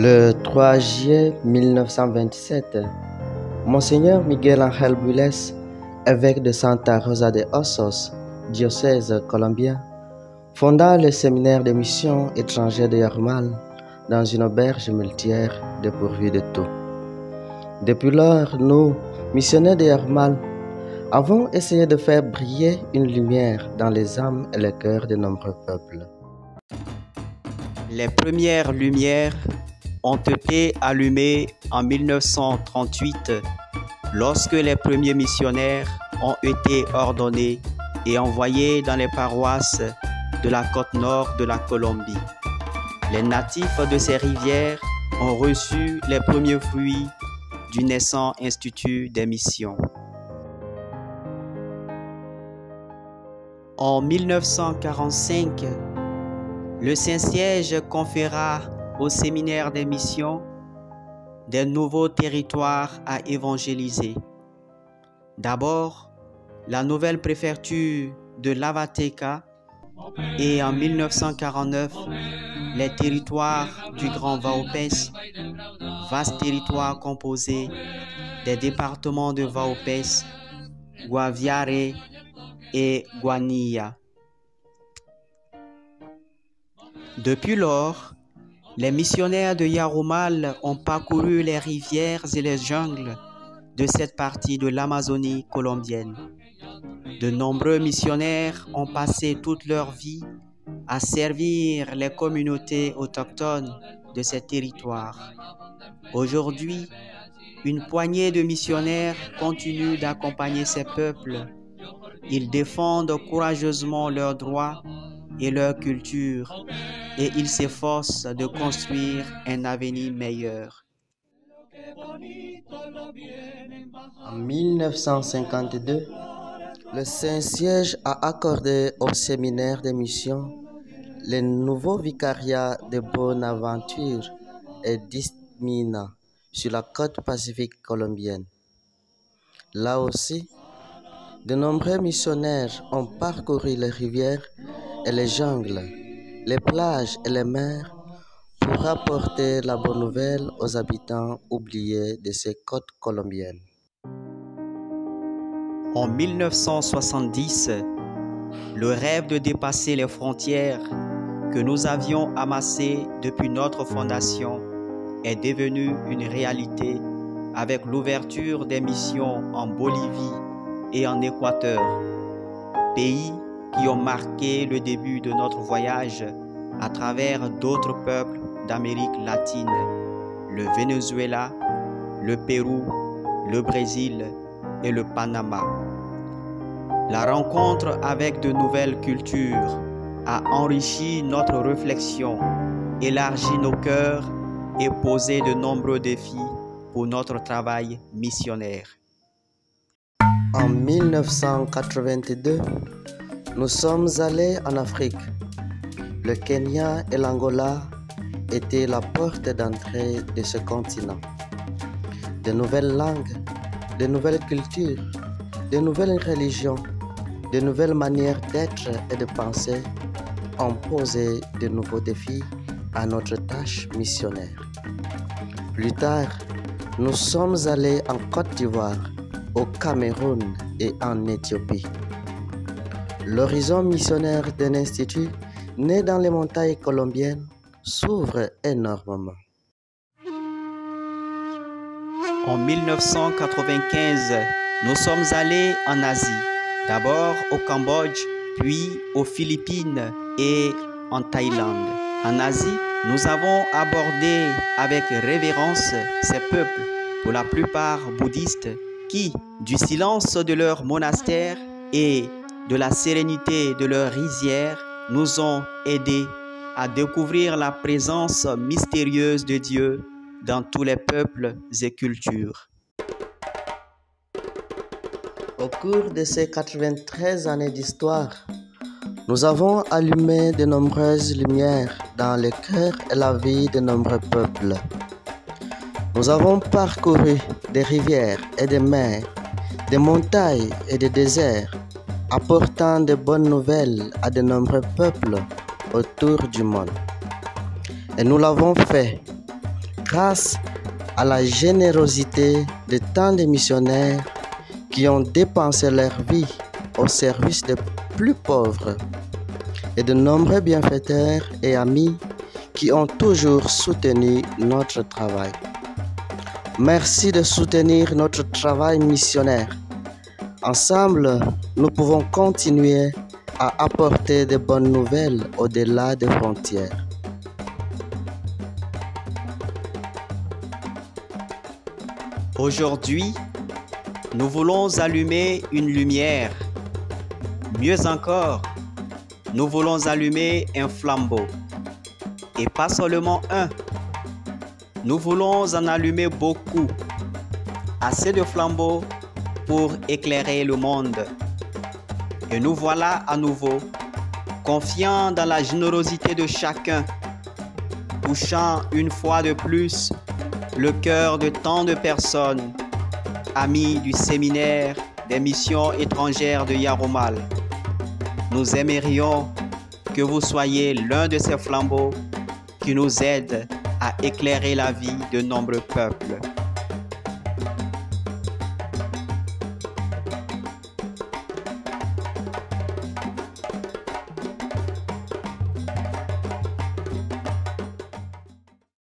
Le 3 juillet 1927, Monseigneur Miguel Ángel Bulles, évêque de Santa Rosa de Osos, diocèse colombien, fonda le séminaire de mission étrangère de Yarumal dans une auberge muletière dépourvue de tout. Depuis lors, nous, missionnaires de Yarumal, avons essayé de faire briller une lumière dans les âmes et les cœurs de nombreux peuples. Les premières lumières ont été allumées en 1938 lorsque les premiers missionnaires ont été ordonnés et envoyés dans les paroisses de la côte nord de la Colombie. Les natifs de ces rivières ont reçu les premiers fruits du naissant Institut des missions. En 1945, le Saint-Siège conféra au séminaire des missions des nouveaux territoires à évangéliser. D'abord, la nouvelle préfecture de Lavateca et en 1949, les territoires du Grand Vaupés, vaste territoire composé des départements de Vaupés, Guaviare et Guanilla. Depuis lors, les missionnaires de Yarumal ont parcouru les rivières et les jungles de cette partie de l'Amazonie colombienne. De nombreux missionnaires ont passé toute leur vie à servir les communautés autochtones de ces territoires. Aujourd'hui, une poignée de missionnaires continue d'accompagner ces peuples. Ils défendent courageusement leurs droits et leur culture, et ils s'efforcent de construire un avenir meilleur. En 1952, le Saint-Siège a accordé au séminaire des missions le nouveau vicariat de Bonaventure et d'Ismina sur la côte pacifique colombienne. Là aussi, de nombreux missionnaires ont parcouru les rivières et les jungles, les plages et les mers pour apporter la bonne nouvelle aux habitants oubliés de ces côtes colombiennes. En 1970, le rêve de dépasser les frontières que nous avions amassé depuis notre fondation est devenu une réalité avec l'ouverture des missions en Bolivie et en Équateur, pays qui ont marqué le début de notre voyage à travers d'autres peuples d'Amérique latine, le Venezuela, le Pérou, le Brésil et le Panama. La rencontre avec de nouvelles cultures a enrichi notre réflexion, élargi nos cœurs et posé de nombreux défis pour notre travail missionnaire. En 1982, nous sommes allés en Afrique. Le Kenya et l'Angola étaient la porte d'entrée de ce continent. De nouvelles langues, de nouvelles cultures, de nouvelles religions, de nouvelles manières d'être et de penser ont posé de nouveaux défis à notre tâche missionnaire. Plus tard, nous sommes allés en Côte d'Ivoire, au Cameroun et en Éthiopie. L'horizon missionnaire d'un institut né dans les montagnes colombiennes s'ouvre énormément. En 1995, nous sommes allés en Asie, d'abord au Cambodge, puis aux Philippines et en Thaïlande. En Asie, nous avons abordé avec révérence ces peuples, pour la plupart bouddhistes, qui, du silence de leur monastère et de la sérénité de leurs rizières, nous ont aidés à découvrir la présence mystérieuse de Dieu dans tous les peuples et cultures. Au cours de ces 93 années d'histoire, nous avons allumé de nombreuses lumières dans le cœur et la vie de nombreux peuples. Nous avons parcouru des rivières et des mers, des montagnes et des déserts, apportant de bonnes nouvelles à de nombreux peuples autour du monde. Et nous l'avons fait grâce à la générosité de tant de missionnaires qui ont dépensé leur vie au service des plus pauvres et de nombreux bienfaiteurs et amis qui ont toujours soutenu notre travail. Merci de soutenir notre travail missionnaire. Ensemble, nous pouvons continuer à apporter de bonnes nouvelles au-delà des frontières. Aujourd'hui, nous voulons allumer une lumière. Mieux encore, nous voulons allumer un flambeau. Et pas seulement un. Nous voulons en allumer beaucoup. Assez de flambeaux pour éclairer le monde. Et nous voilà à nouveau, confiants dans la générosité de chacun, touchant une fois de plus le cœur de tant de personnes, amis du séminaire des missions étrangères de Yarumal. Nous aimerions que vous soyez l'un de ces flambeaux qui nous aident à éclairer la vie de nombreux peuples.